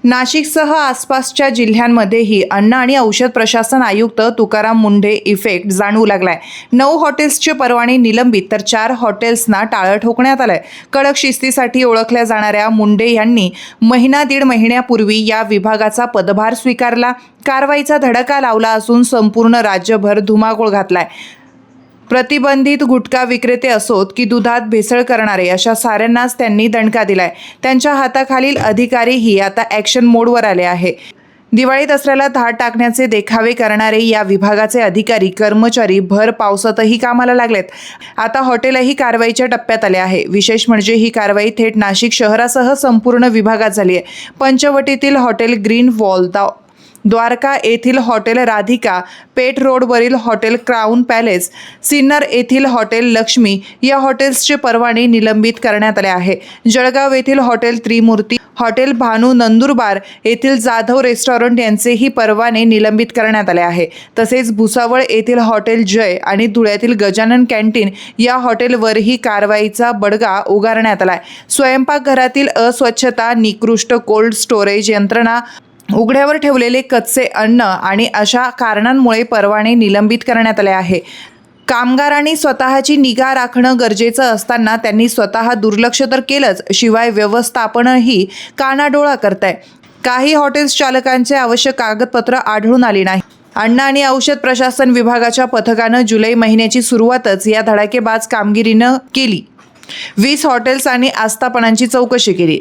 नाशिकसह आसपासच्या जिल्ह्यांमध्येही अन्न आणि औषध प्रशासन आयुक्त तुकाराम मुंढे इफेक्ट जाणवू लागलाय। 9 हॉटेल्सचे परवाने निलंबित तर 4 हॉटेल्सना टाळं ठोकण्यात आलंय। कडक शिस्तीसाठी ओळखल्या जाणाऱ्या मुंढे यांनी दीड महिन्यापूर्वी या विभागाचा पदभार स्वीकारला। कारवाईचा धडका लावला असून संपूर्ण राज्यभर धुमाकूळ घातलाय। प्रतिबंधित गुटखा विक्रेते असोत की दुधात भेसळ करणारे अशा साऱ्यांनाच त्यांनी दणका दिलाय। त्यांच्या हाताखालील अधिकारीही आता ॲक्शन मोडवर आले आहे। दिवाळी दसऱ्याला धाड टाकण्याचे देखावे करणारे या विभागाचे अधिकारी कर्मचारी भर पावसातही कामाला लागलेत। आता हॉटेलही कारवाईच्या टप्प्यात आले आहे। विशेष म्हणजे ही कारवाई थेट नाशिक शहरासह संपूर्ण विभागात झाली आहे। पंचवटीतील हॉटेल ग्रीन वॉल, द्वारका येथील हॉटेल राधिका, पेठ रोडवरील हॉटेल क्राउन पॅलेस, सिन्नर येथील हॉटेल लक्ष्मी या हॉटेल्सचे परवाने निलंबित करण्यात आले आहे। जळगाव येथील हॉटेल त्रिमूर्ती, हॉटेल भानू, नंदुरबार येथील जाधव रेस्टॉरंट यांचेही परवाने निलंबित करण्यात आले आहे। तसेच भुसावळ येथील हॉटेल जय आणि धुळ्यातील गजानन कॅन्टीन या हॉटेलवरही कारवाईचा बडगा उगारण्यात आलाय। स्वयंपाकघरातील अस्वच्छता, निकृष्ट कोल्ड स्टोरेज यंत्रणा, उघड्यावर ठेवलेले कच्चे अन्न आणि अशा कारणांमुळे परवाने निलंबित करण्यात आले आहे। कामगारांनी स्वतःची निगा राखणं गरजेचं असताना त्यांनी स्वतः दुर्लक्ष तर केलंच, शिवाय व्यवस्थापनही कानाडोळा करताय। काही हॉटेल्स चालकांचे आवश्यक कागदपत्र आढळून आली नाही। अन्न आणि औषध प्रशासन विभागाच्या पथकानं जुलै महिन्याची सुरुवातच या धडाकेबाज कामगिरीनं केली। 20 हॉटेल्स आणि आस्थापनांची चौकशी केली।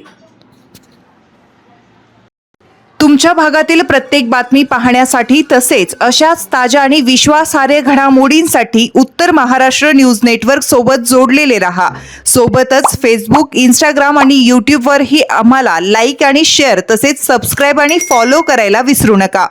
तुमच्या भागातील प्रत्येक बातमी पाहण्यासाठी तसेच अशाच ताज्या आणि विश्वासार्ह घडामोडींसाठी उत्तर महाराष्ट्र न्यूज नेटवर्क सोबत जोडलेले रहा। सोबतच फेसबुक, इंस्टाग्राम आणि यूट्यूबवरही आम्हाला लाईक आणि शेअर तसेच सबस्क्राईब आणि फॉलो करायला विसरू नका।